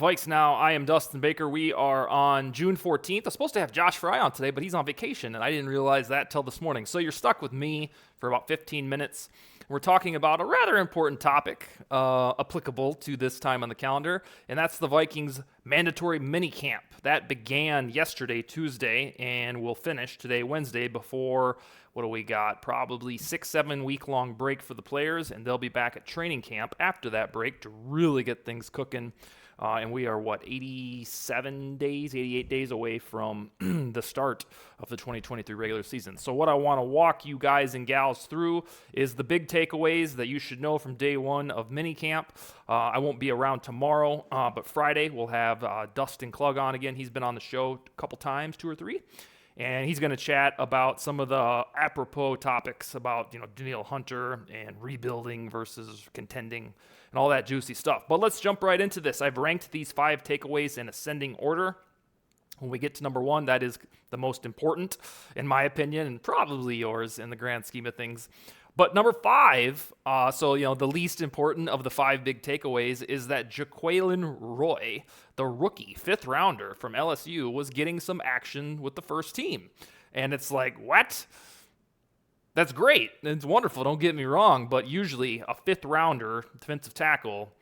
VikesNow. I am Dustin Baker. We are on June 14th. I was supposed to have Josh Fry on today, but he's on vacation, and I didn't realize that till this morning. So you're stuck with me for about 15 minutes. We're talking about a rather important topic applicable to this time on the calendar, and that's the Vikings mandatory minicamp. That began yesterday, Tuesday, and will finish today, Wednesday, before, what do we got? Probably 6-7 week-long break for the players, and they'll be back at training camp after that break to really get things cooking. And we are, 87 days, 88 days away from the start of the 2023 regular season. So what I want to walk you guys and gals through is the big takeaways that you should know from day one of minicamp. I won't be around tomorrow, but Friday we'll have Dustin Klug on again. He's been on the show a couple times, 2 or 3. And he's going to chat about some of the apropos topics about, Danielle Hunter and rebuilding versus contending and all that juicy stuff. But let's jump right into this. I've ranked these 5 takeaways in ascending order. When we get to number 1, that is the most important, in my opinion, and probably yours in the grand scheme of things. But number 5, the least important of the 5 big takeaways is that Jaquelin Roy, the rookie 5th rounder from LSU, was getting some action with the first team. And it's like, what? That's great. It's wonderful, don't get me wrong, but usually a 5th rounder, defensive tackle,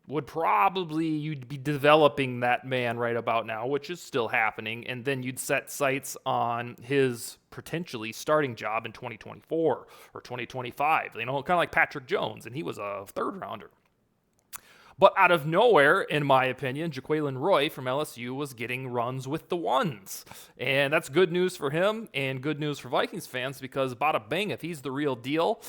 you'd be developing that man right about now, which is still happening, and then you'd set sights on his potentially starting job in 2024 or 2025, kind of like Patrick Jones, and he was a 3rd rounder. But out of nowhere, in my opinion, Jaquelin Roy from LSU was getting runs with the ones. And that's good news for him and good news for Vikings fans because bada bing, if he's the real deal,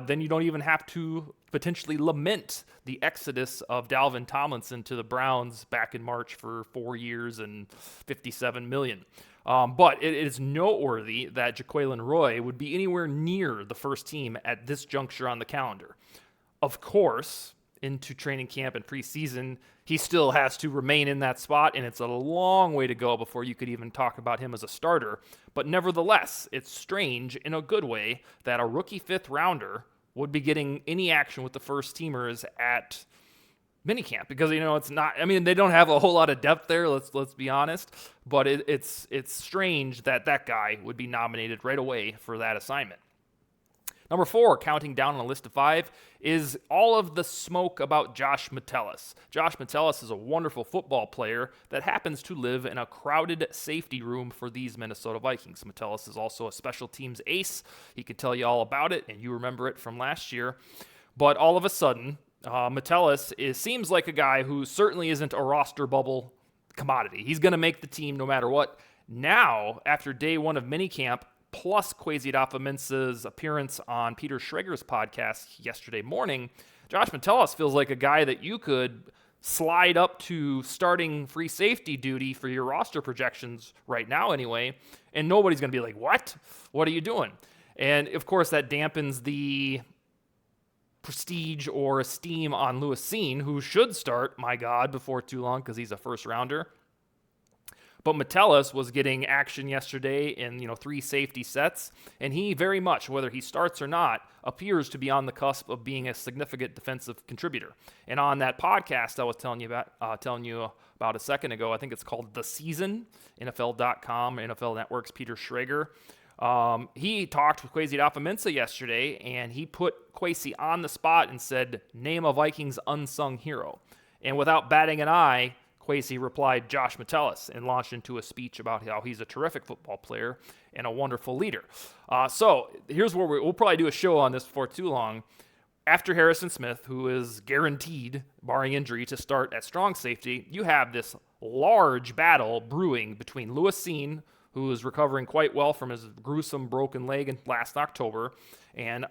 then you don't even have to potentially lament the exodus of Dalvin Tomlinson to the Browns back in March for 4 years and $57 million. But it is noteworthy that Jaquelin Roy would be anywhere near the first team at this juncture on the calendar. Of course, into training camp and preseason, he still has to remain in that spot, and it's a long way to go before you could even talk about him as a starter. But nevertheless, it's strange in a good way that a rookie 5th rounder would be getting any action with the first teamers at minicamp because, it's not, they don't have a whole lot of depth there, let's be honest, but it's strange that guy would be nominated right away for that assignment. Number 4, counting down on a list of 5, is all of the smoke about Josh Metellus. Josh Metellus is a wonderful football player that happens to live in a crowded safety room for these Minnesota Vikings. Metellus is also a special teams ace. He can tell you all about it, and you remember it from last year. But all of a sudden, Metellus seems like a guy who certainly isn't a roster bubble commodity. He's going to make the team no matter what. Now, after day 1 of minicamp, plus Kwesi Adofo-Mensah's appearance on Peter Schrager's podcast yesterday morning, Josh Metellus feels like a guy that you could slide up to starting free safety duty for your roster projections right now anyway, and nobody's going to be like, what? What are you doing? And, of course, that dampens the prestige or esteem on Lewis Cine, who should start, my God, before too long because he's a 1st rounder. But Metellus was getting action yesterday in 3 safety sets, and he very much, whether he starts or not, appears to be on the cusp of being a significant defensive contributor. And on that podcast I was telling you about a second ago, I think it's called The Season, NFL.com, NFL Network's Peter Schrager. He talked with Kwesi Adofo-Mensah yesterday, and he put Kwesi on the spot and said, "Name a Vikings unsung hero." And without batting an eye, Kwesi replied Josh Metellus and launched into a speech about how he's a terrific football player and a wonderful leader. So here's where we'll probably do a show on this before too long. After Harrison Smith, who is guaranteed, barring injury, to start at strong safety, you have this large battle brewing between Lewis Cine, who is recovering quite well from his gruesome broken leg last October, and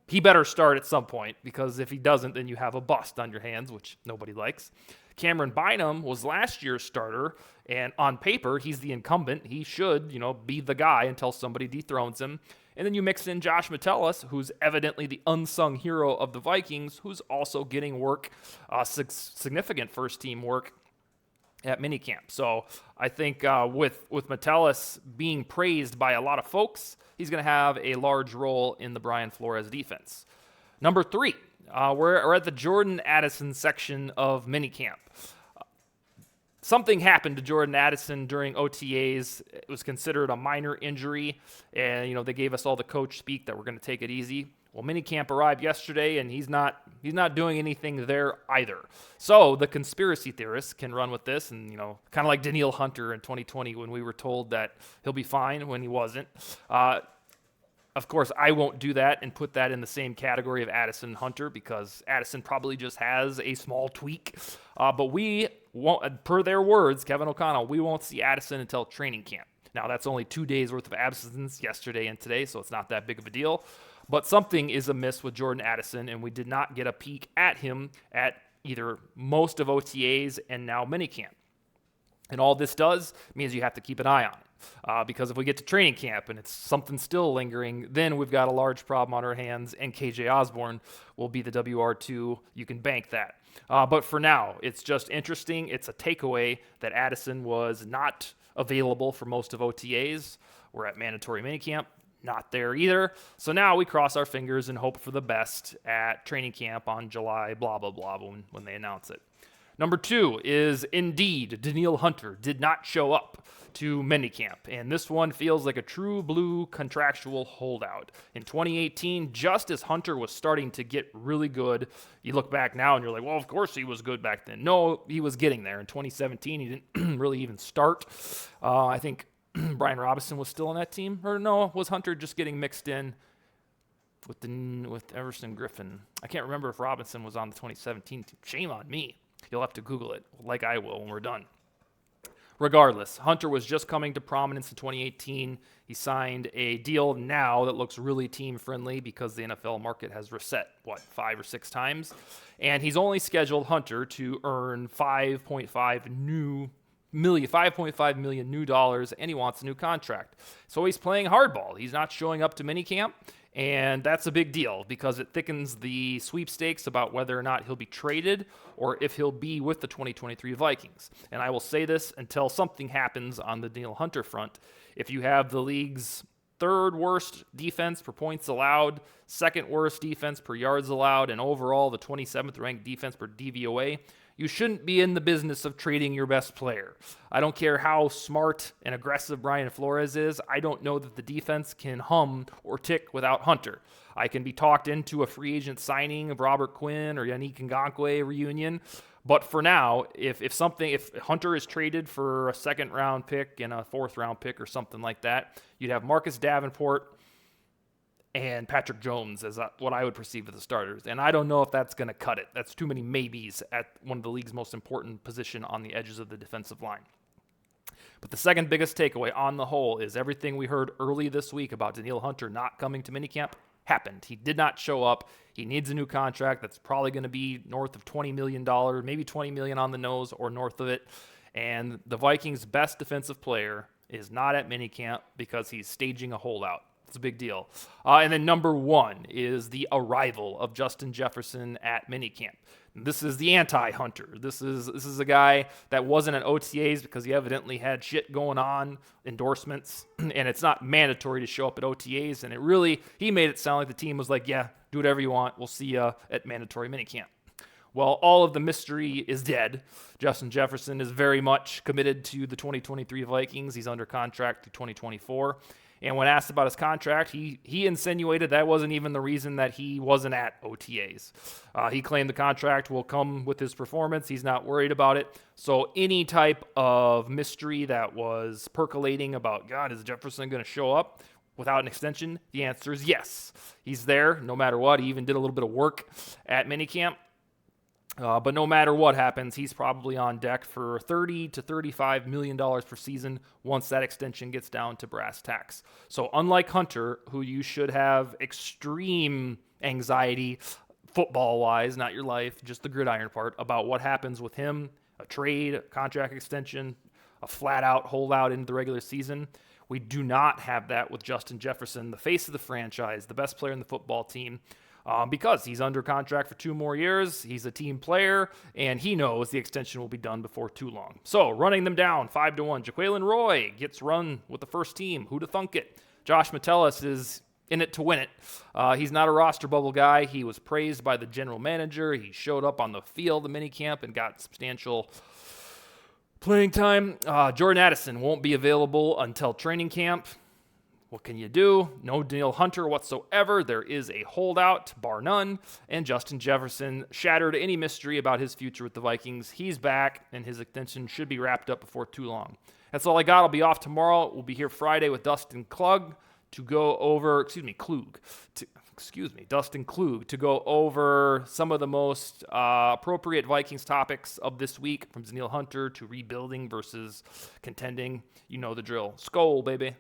he better start at some point, because if he doesn't, then you have a bust on your hands, which nobody likes. Cameron Bynum was last year's starter, and on paper, he's the incumbent. He should, be the guy until somebody dethrones him. And then you mix in Josh Metellus, who's evidently the unsung hero of the Vikings, who's also getting work, significant first-team work at minicamp. So I think with Metellus being praised by a lot of folks, he's going to have a large role in the Brian Flores defense. Number 3, we're at the Jordan Addison section of minicamp. something happened to Jordan Addison during OTAs. It was considered a minor injury, and they gave us all the coach speak that we're going to take it easy. Well, minicamp arrived yesterday, and he's not doing anything there either. So the conspiracy theorists can run with this, and kind of like Danielle Hunter in 2020 when we were told that he'll be fine when he wasn't. Of course, I won't do that and put that in the same category of Addison and Hunter because Addison probably just has a small tweak. But we won't, per their words, Kevin O'Connell, we won't see Addison until training camp. Now, that's only 2 days worth of absence, yesterday and today, so it's not that big of a deal. But something is amiss with Jordan Addison, and we did not get a peek at him at either most of OTAs and now minicamp. And all this does means you have to keep an eye on it. Because if we get to training camp and it's something still lingering, then we've got a large problem on our hands, and KJ Osborne will be the WR2. You can bank that. But for now, it's just interesting. It's a takeaway that Addison was not available for most of OTAs. We're at mandatory minicamp. Not there either. So now we cross our fingers and hope for the best at training camp on July, blah, blah, blah, when they announce it. Number 2 is indeed Danielle Hunter did not show up to minicamp, and this one feels like a true blue contractual holdout. In 2018, just as Hunter was starting to get really good, you look back now and you're like, well, of course he was good back then. No, he was getting there. In 2017, he didn't really even start. I think Brian Robinson was still on that team, or no, was Hunter just getting mixed in with Everson Griffin? I can't remember if Robinson was on the 2017 team. Shame on me. You'll have to Google it, like I will when we're done. Regardless, Hunter was just coming to prominence in 2018. He signed a deal now that looks really team-friendly because the NFL market has reset, 5 or 6 times? And he's only scheduled, Hunter, to earn $5.5 million new dollars, and he wants a new contract. So he's playing hardball. He's not showing up to minicamp, and that's a big deal because it thickens the sweepstakes about whether or not he'll be traded or if he'll be with the 2023 Vikings. And I will say this until something happens on the Danielle Hunter front. If you have the league's 3rd worst defense per points allowed, 2nd worst defense per yards allowed, and overall the 27th ranked defense per DVOA, you shouldn't be in the business of trading your best player. I don't care how smart and aggressive Brian Flores is. I don't know that the defense can hum or tick without Hunter. I can be talked into a free agent signing of Robert Quinn or Yannick Ngakoue reunion. But for now, if Hunter is traded for a 2nd round pick and a 4th round pick or something like that, you'd have Marcus Davenport and Patrick Jones as what I would perceive as the starters. And I don't know if that's going to cut it. That's too many maybes at one of the league's most important position on the edges of the defensive line. But the second biggest takeaway on the whole is everything we heard early this week about Danielle Hunter not coming to minicamp happened. He did not show up. He needs a new contract that's probably going to be north of $20 million, maybe $20 million on the nose or north of it. And the Vikings' best defensive player is not at minicamp because he's staging a holdout. It's a big deal. And then number 1 is the arrival of Justin Jefferson at minicamp. This is the anti-Hunter. This is a guy that wasn't at OTAs because he evidently had shit going on, endorsements, and it's not mandatory to show up at OTAs. And he made it sound like the team was like, yeah, do whatever you want. We'll see you at mandatory minicamp. Well, all of the mystery is dead. Justin Jefferson is very much committed to the 2023 Vikings. He's under contract through 2024. And when asked about his contract, he insinuated that wasn't even the reason that he wasn't at OTAs. He claimed the contract will come with his performance. He's not worried about it. So any type of mystery that was percolating about, God, is Jefferson going to show up without an extension? The answer is yes. He's there no matter what. He even did a little bit of work at minicamp. But no matter what happens, he's probably on deck for $30 to $35 million per season once that extension gets down to brass tacks. So unlike Hunter, who you should have extreme anxiety football-wise, not your life, just the gridiron part, about what happens with him, a trade, a contract extension, a flat-out holdout into the regular season, we do not have that with Justin Jefferson, the face of the franchise, the best player in the football team. Because he's under contract for 2 more years, he's a team player, and he knows the extension will be done before too long. So, running them down 5-1. Jaquelin Roy gets run with the first team. Who'd have thunk it? Josh Metellus is in it to win it. He's not a roster bubble guy. He was praised by the general manager. He showed up on the field, the minicamp, and got substantial Playing time, Jordan Addison won't be available until training camp. What can you do? No Danielle Hunter whatsoever. There is a holdout, bar none. And Justin Jefferson shattered any mystery about his future with the Vikings. He's back, and his extension should be wrapped up before too long. That's all I got. I'll be off tomorrow. We'll be here Friday with Dustin Klug to go over, Dustin Klug to go over some of the most appropriate Vikings topics of this week, from Danielle Hunter to rebuilding versus contending. You know the drill. Skol, baby.